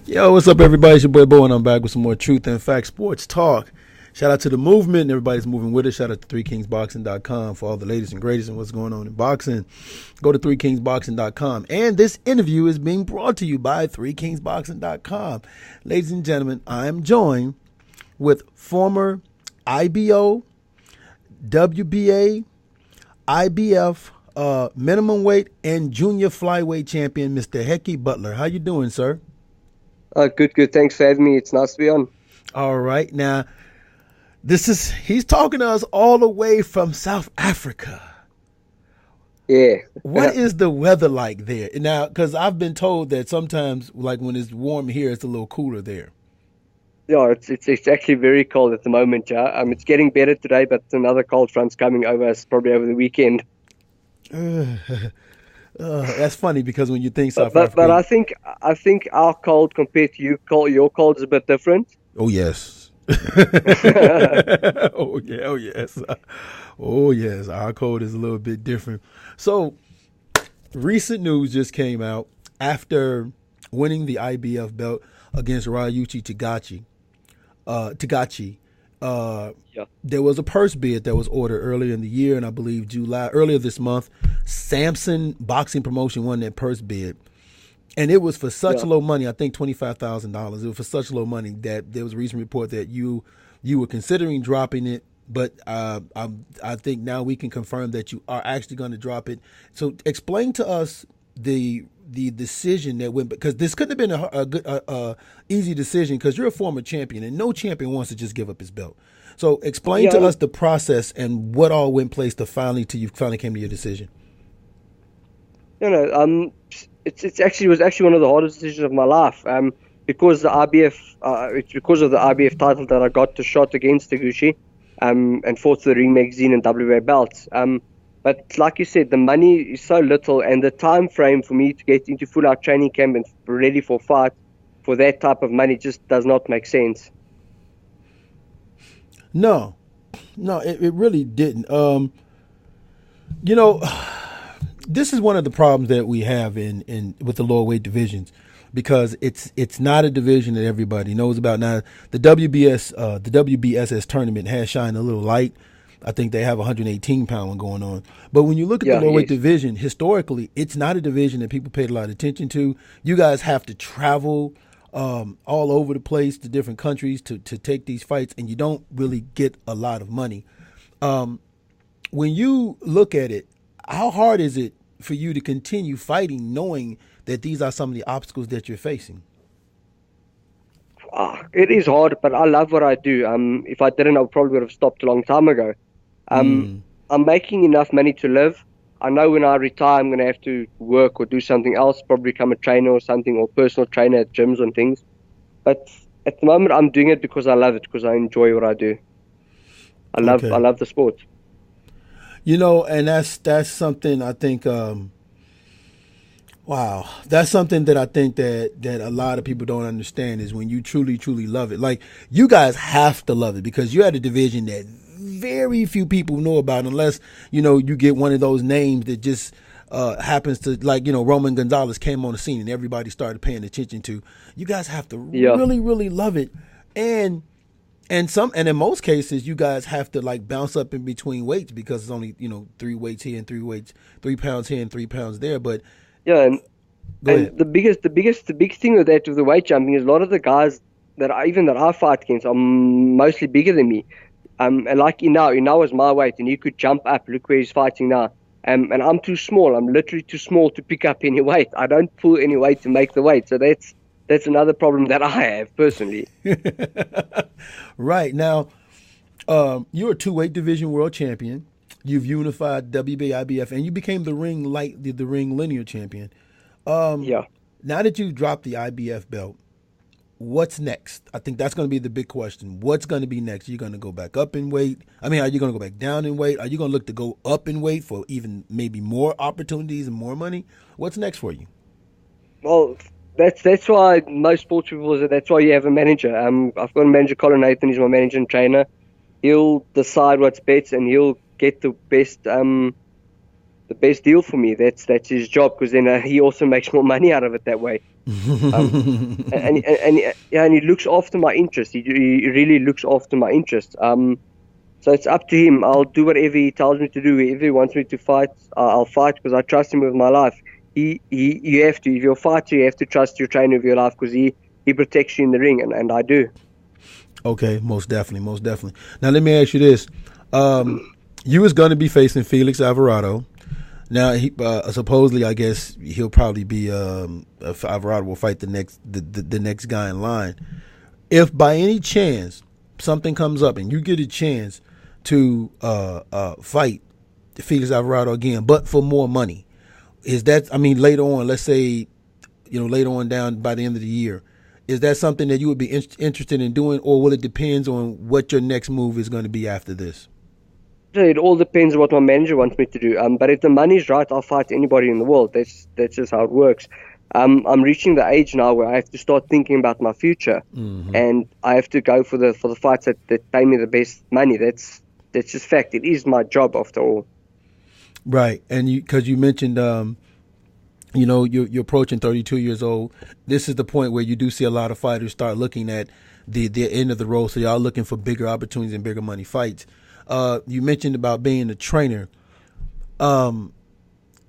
Yo, what's up, everybody? It's your boy Bo, and I'm back with some more Truth and Fact Sports Talk. Shout out to the movement and everybody's moving with us. Shout out to 3kingsboxing.com for all the latest and greatest and what's going on in boxing. Go to 3kingsboxing.com. And this interview is being brought to you by 3kingsboxing.com. Ladies and gentlemen, I am joined with former IBO, WBA, IBF, minimum weight, and junior flyweight champion, Mr. Hekkie Budler. How you doing, sir? Good. Thanks for having me. It's nice to be on. All right. Now, he's talking to us all the way from South Africa. Yeah. What is the weather like there? Now, because I've been told that sometimes, like when it's warm here, it's a little cooler there. Yeah, it's actually very cold at the moment, yeah. It's getting better today, but another cold front's coming over us probably over the weekend. That's funny because when you think South Africa, but I think our cold compared to your cold is a bit different. Oh yes. Oh yes. Oh yes. Our cold is a little bit different. So, recent news just came out after winning the IBF belt against Ryuichi Tagachi. There was a purse bid that was ordered earlier in the year, and I believe earlier this month, Samson Boxing Promotion won that purse bid, and it was for such low money. I think $25,000. It was for such low money that there was a recent report that you were considering dropping it, but I think now we can confirm that you are actually going to drop it. So explain to us the decision that went, because this couldn't have been a good easy decision, because you're a former champion and no champion wants to just give up his belt. So explain to us the process and what all went in place to you finally came to your decision. It was actually one of the hardest decisions of my life. Because the IBF, it's because of the IBF title that I got the shot against Taguchi, and fought for the Ring Magazine and WBA belts. But like you said, the money is so little, and the time frame for me to get into full-out training camp and ready for fight for that type of money just does not make sense. No, it really didn't. This is one of the problems that we have in with the lower weight divisions, because it's not a division that everybody knows about. Now, the WBSS tournament has shined a little light. I think they have a 118-pound one going on. But when you look at the lower weight division, historically, it's not a division that people paid a lot of attention to. You guys have to travel all over the place to different countries to take these fights, and you don't really get a lot of money. When you look at it, how hard is it for you to continue fighting knowing that these are some of the obstacles that you're facing? It is hard, but I love what I do. If I didn't, I probably would have stopped a long time ago. I'm making enough money to live. I know when I retire, I'm going to have to work or do something else, probably become a trainer or something, or personal trainer at gyms and things. But at the moment, I'm doing it because I love it, because I enjoy what I do. I love the sport. And that's something I think. Wow, that's something that I think that a lot of people don't understand, is when you truly, truly love it. Like, you guys have to love it, because you're at a division that very few people know about, unless, you get one of those names that just happens to, like, Roman Gonzalez came on the scene and everybody started paying attention to. You guys have to really, really love it. And in most cases, you guys have to, like, bounce up in between weights, because it's only, 3 weights here and 3 pounds here and 3 pounds there. But the big thing with that, with the weight jumping, is a lot of the guys that I fight against are mostly bigger than me. And like Inau is my weight, and he could jump up. Look where he's fighting now. And I'm too small. I'm literally too small to pick up any weight. I don't pull any weight to make the weight. So that's another problem that I have personally. Right. Now, you're a 2-weight division world champion. You've unified WBA, IBF, and you became the ring linear champion. Now that you've dropped the IBF belt, what's next? I think that's going to be the big question. What's going to be next? Are you going to go back up in weight? Are you going to go back down in weight? Are you going to look to go up in weight for even maybe more opportunities and more money? What's next for you? Well, that's why most sports people, that's why you have a manager. I've got a manager, Colin Nathan. He's my manager and trainer. He'll decide what's best, and he'll get the best the best deal for me. That's his job, because then he also makes more money out of it that way. And he looks after my interest. He really looks after my interest. So it's up to him. I'll do whatever he tells me to do. If he wants me to fight, I'll fight, because I trust him with my life. You have to. If you're a fighter, you have to trust your trainer with your life, because he protects you in the ring, and I do. Okay, most definitely. Now let me ask you this: you was going to be facing Felix Alvarado. Now he supposedly, I guess he'll probably be Alvarado will fight the next guy in line. If by any chance something comes up and you get a chance to fight Felix Alvarado again, but for more money, is that, I mean, later on, let's say, later on down by the end of the year, is that something that you would be interested in doing, or will it depend on what your next move is going to be after this? It all depends on what my manager wants me to do. But if the money's right, I'll fight anybody in the world. That's just how it works. I'm reaching the age now where I have to start thinking about my future, and I have to go for the fights that pay me the best money. That's just fact. It is my job after all. Right, and because you mentioned, you're approaching 32 years old. This is the point where you do see a lot of fighters start looking at the end of the road. So y'all looking for bigger opportunities and bigger money fights. You mentioned about being a trainer.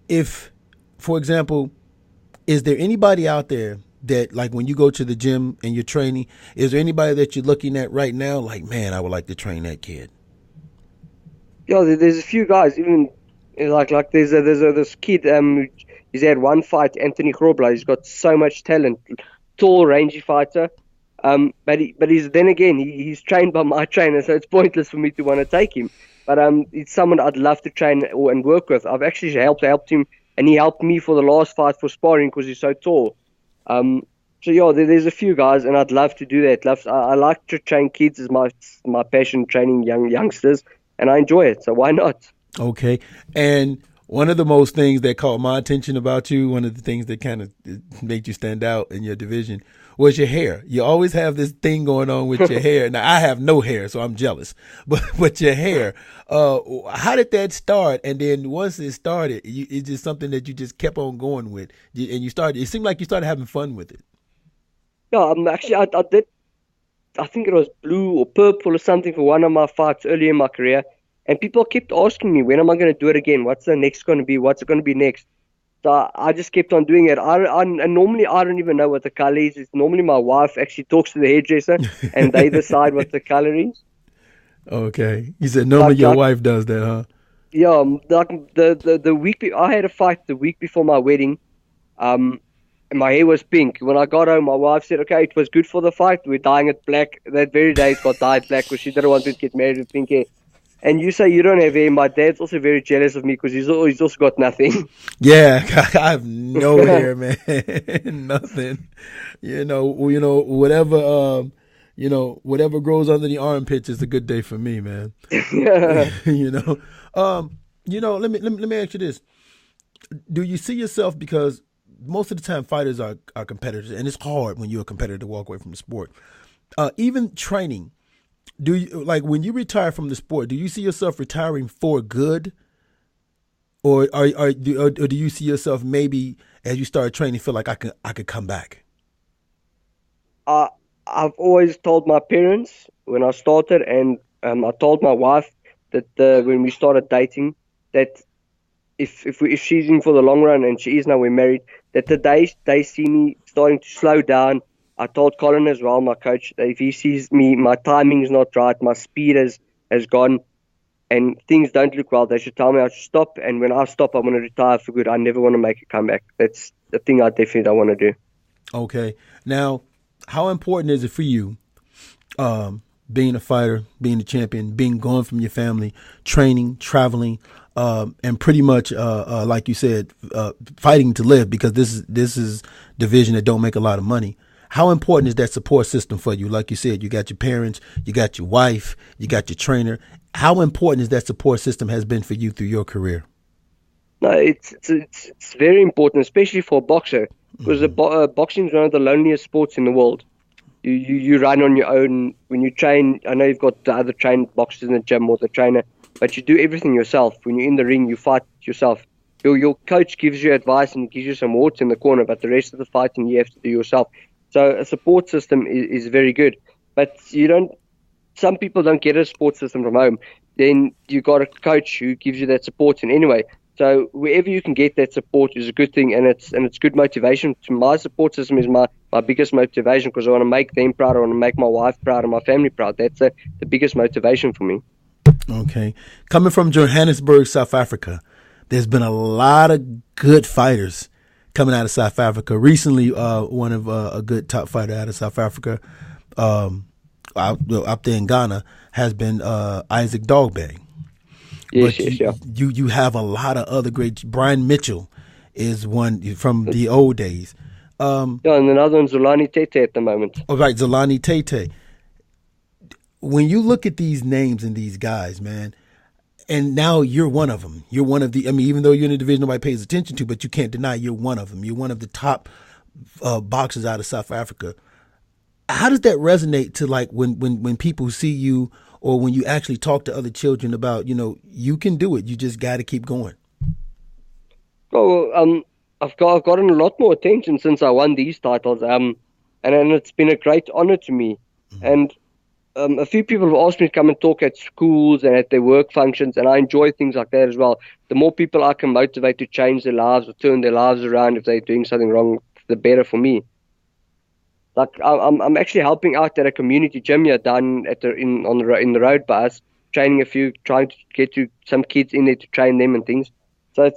If, for example, is there anybody out there that, like, when you go to the gym and you're training, is there anybody that you're looking at right now, like, man, I would like to train that kid? Yeah, there's a few guys. Even like there's this kid. He's had one fight, Anthony Grobler. He's got so much talent, tall, rangy fighter. But he's trained by my trainer, so it's pointless for me to want to take him. But it's someone I'd love to train and work with. I've actually helped him, and he helped me for the last fight for sparring because he's so tall. So yeah, there's a few guys, and I'd love to do that. I like to train kids. Is my passion, training youngsters, and I enjoy it. So why not? Okay, and one of the most things that caught my attention about you, one of the things that kind of made you stand out in your division, was your hair. You always have this thing going on with your hair. Now, I have no hair, so I'm jealous. But your hair, how did that start? And then once it started, it's just something that you just kept on going with. And it seemed like you started having fun with it. Yeah, actually, I did. I think it was blue or purple or something for one of my fights early in my career. And people kept asking me, when am I going to do it again? What's the next going to be? What's it going to be next? So I just kept on doing it. And normally I don't even know what the color is. It's normally my wife actually talks to the hairdresser and they decide what the color is. Okay. You said normally your wife does that, huh? Yeah. Like the week I had a fight the week before my wedding. And my hair was pink. When I got home, my wife said, okay, it was good for the fight. We're dyeing it black. That very day it got dyed black because she didn't want me to get married with pink hair. And you say you don't have hair. My dad's also very jealous of me because he's also got nothing. Yeah, I have no hair, man. Nothing. Whatever. Whatever grows under the armpits is a good day for me, man. Yeah. Let me ask you this: do you see yourself, because most of the time fighters are competitors, and it's hard when you're a competitor to walk away from the sport. Even training. Do you, like, when you retire from the sport, do you see yourself retiring for good, or do you see yourself maybe as you start training feel like I could come back? I've always told my parents when I started, and I told my wife that when we started dating, that if she's in for the long run, and she is now, we're married, that the day they see me starting to slow down. I told Colin as well, my coach, that if he sees me, my timing's not right, my speed has gone, and things don't look well, they should tell me I should stop. And when I stop, I'm going to retire for good. I never want to make a comeback. That's the thing I definitely don't want to do. Okay. Now, how important is it for you, being a fighter, being a champion, being gone from your family, training, traveling, and pretty much, like you said, fighting to live, because this is division that don't make a lot of money. How important is that support system for you? Like you said, you got your parents, you got your wife, you got your trainer. How important is that support system has been for you through your career? No, it's very important, especially for a boxer, because boxing is one of the loneliest sports in the world. You run on your own. When you train, I know you've got the other trained boxers in the gym or the trainer, but you do everything yourself. When you're in the ring, you fight yourself. Your coach gives you advice and gives you some words in the corner, but the rest of the fighting you have to do yourself. So a support system is very good. But some people don't get a support system from home. Then you got a coach who gives you that support in any way. So wherever you can get that support is a good thing, and it's good motivation. My support system is my biggest motivation, because I want to make them proud. I want to make my wife proud and my family proud. That's the biggest motivation for me. Okay. Coming from Johannesburg, South Africa, there's been a lot of good fighters coming out of South Africa. Recently, one of a good top fighter out of South Africa, out there in Ghana, has been Isaac Dogbe. Yes, but yeah. You have a lot of other great. Brian Mitchell is one from the old days. And another one's Zolani Tete at the moment. Oh, right, Zolani Tete. When you look at these names and these guys, man, and now you're one of them. You're one of the, I mean, even though you're in a division nobody pays attention to, but you can't deny you're one of them. You're one of the top boxers out of South Africa. How does that resonate to, like, when people see you, or when you actually talk to other children about, you can do it. You just got to keep going. Well, I've gotten a lot more attention since I won these titles. And it's been a great honor to me. Mm-hmm. And a few people have asked me to come and talk at schools and at their work functions, and I enjoy things like that as well. The more people I can motivate to change their lives or turn their lives around if they're doing something wrong, the better for me. Like I'm actually helping out at a community gym here down in the road by us, training trying to get some kids in there to train them and things. So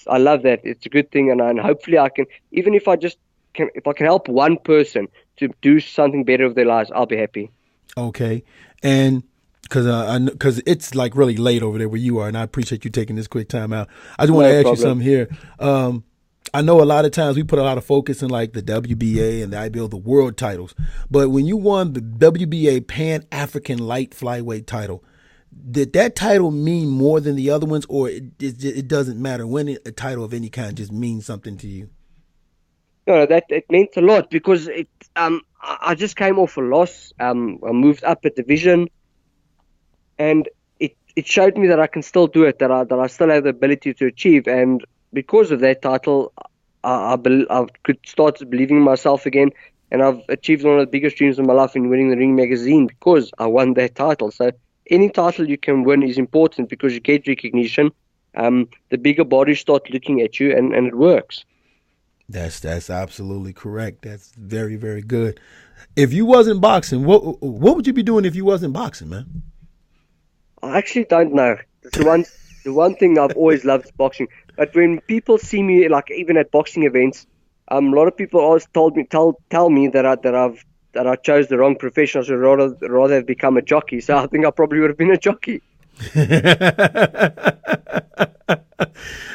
I love that. It's a good thing, and hopefully I can, even if I can help one person to do something better with their lives, I'll be happy. Okay, and because it's like really late over there where you are, and I appreciate you taking this quick time out. I just want to ask you something here. I know a lot of times we put a lot of focus in like the WBA and the IBO, the world titles. But when you won the WBA Pan African light flyweight title, did that title mean more than the other ones, or it doesn't matter? Winning a title of any kind just means something to you? No, that it meant a lot, because I just came off a loss. I moved up a division, and it showed me that I can still do it, that I still have the ability to achieve. And because of that title, I could start believing in myself again, and I've achieved one of the biggest dreams of my life in winning the Ring magazine because I won that title. So any title you can win is important, because you get recognition. The bigger bodies start looking at you, and it works. That's absolutely correct. That's very, very good. If you wasn't boxing, what would you be doing if you wasn't boxing, man? I actually don't know. The one thing I've always loved is boxing. But when people see me, like even at boxing events, a lot of people always tell me that I chose the wrong profession. I should rather have become a jockey. So I think I probably would have been a jockey.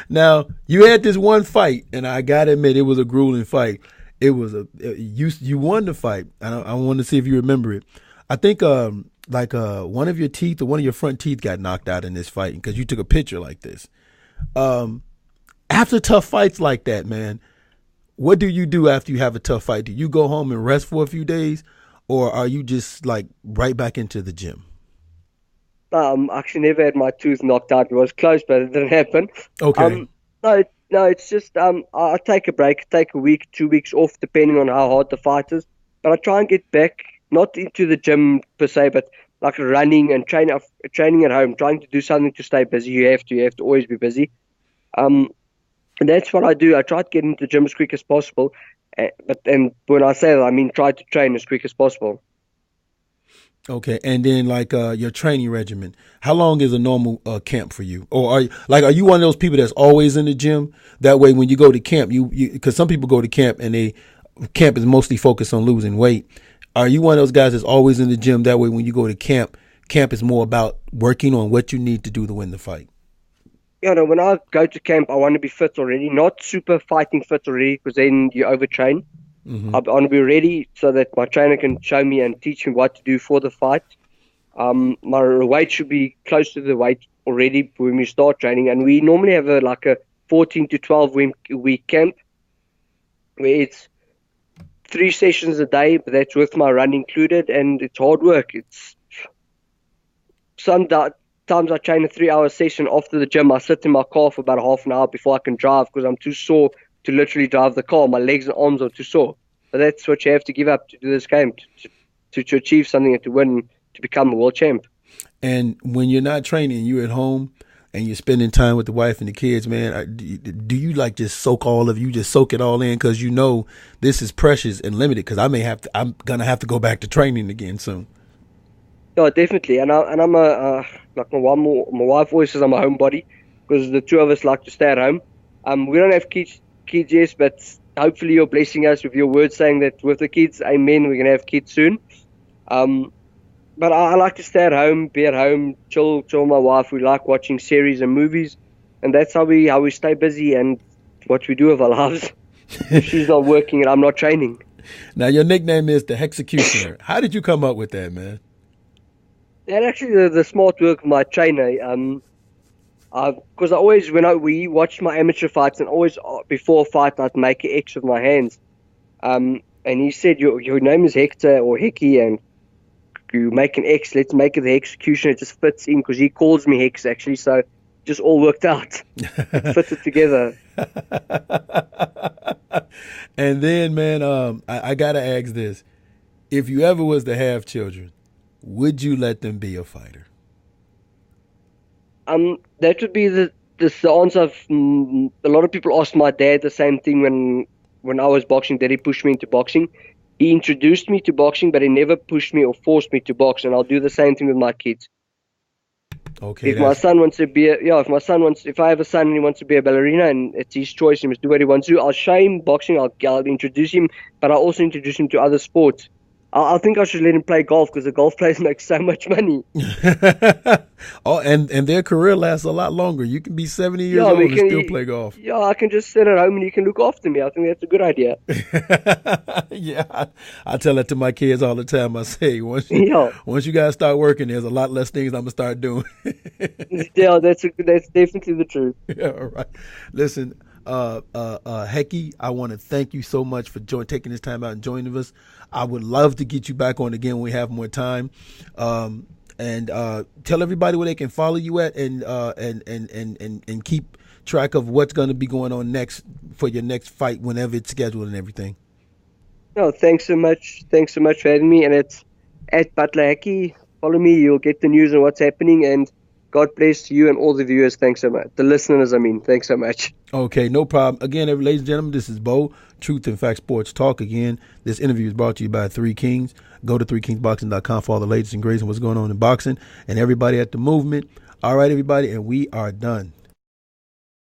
Now, you had this one fight, and I gotta admit, it was a grueling fight. It was you won the fight. I want to see if you remember it. I think one of your teeth or one of your front teeth got knocked out in this fight, because you took a picture like this. After tough fights like that, man, what do you do after you have a tough fight? Do you go home and rest for a few days, or are you just like right back into the gym? I actually never had my tooth knocked out. It was close, but it didn't happen. Okay. No, it's just I take a break, take a week, 2 weeks off, depending on how hard the fight is. But I try and get back, not into the gym per se, but like running and training at home, trying to do something to stay busy. You have to always be busy. And that's what I do. I try to get into the gym as quick as possible. But when I say that, I mean try to train as quick as possible. Okay, and then like your training regimen, how long is a normal camp for you? Or are you one of those people that's always in the gym? That way, when you go to camp, you because some people go to camp and camp is mostly focused on losing weight. Are you one of those guys that's always in the gym? That way, when you go to camp is more about working on what you need to do to win the fight. When I go to camp, I want to be fit already, not super fighting fit already, because then you overtrain. Mm-hmm. I want to be ready so that my trainer can show me and teach me what to do for the fight. My weight should be close to the weight already when we start training. And we normally have a 14 to 12 week camp where it's 3 sessions a day, but that's with my run included, and it's hard work. It's some times I train a 3-hour session after the gym. I sit in my car for about a half an hour before I can drive because I'm too sore to literally drive the car. My legs and arms are too sore. But that's what you have to give up to do this game, to achieve something and to win, to become a world champ. And when you're not training, you're at home and you're spending time with the wife and the kids, man, do you like just soak it all in? Because you know this is precious and limited, because I'm going to have to go back to training again soon. Yeah, definitely. And I'm like my wife always says I'm a homebody because the two of us like to stay at home. We don't have kids, yes, but hopefully you're blessing us with your words saying that with the kids, amen, we're going to have kids soon. But I like to stay at home, be at home, chill with my wife. We like watching series and movies, and that's how we stay busy and what we do with our lives. If she's not working and I'm not training. Now, your nickname is the Hexecutioner. How did you come up with that, man? And actually, the smart work of my trainer, because I always, we watched my amateur fights, and always before a fight, I'd make an X with my hands. And he said, your name is Hector or Hekkie, and you make an X, let's make it the Executioner. It just fits in because he calls me Hex, actually, so it just all worked out. It fitted together. And then, man, I got to ask this. If you ever was to have children, would you let them be a fighter? That would be the answer of a lot of people asked my dad the same thing when I was boxing. Did he push me into boxing? He introduced me to boxing, but he never pushed me or forced me to box, and I'll do the same thing with my kids. Okay. If I have a son and he wants to be a ballerina and it's his choice, he must do what he wants to do. I'll show him boxing, I'll introduce him, but I'll also introduce him to other sports. I think I should let him play golf because the golf players make so much money. Oh, and their career lasts a lot longer. You can be 70 years old and still play golf. Yeah, I can just sit at home and you can look after me. I think that's a good idea. Yeah, I tell that to my kids all the time. I say, once you guys start working, there's a lot less things I'm going to start doing. Yeah, that's definitely the truth. Yeah, all right. Listen, Hekkie, I want to thank you so much for taking this time out and joining us. I would love to get you back on again when we have more time. And tell everybody where they can follow you at and keep track of what's going to be going on next for your next fight whenever it's scheduled and everything. No, thanks so much. Thanks so much for having me. And it's at Budler Hekkie. Follow me. You'll get the news on what's happening. And God bless you and all the viewers. Thanks so much. The listeners, thanks so much. Okay, no problem. Again, ladies and gentlemen, this is Bo, Truth and Fact Sports Talk. Again, this interview is brought to you by Three Kings. Go to threekingsboxing.com for all the latest and greatest and what's going on in boxing and everybody at the movement. All right, everybody, and we are done.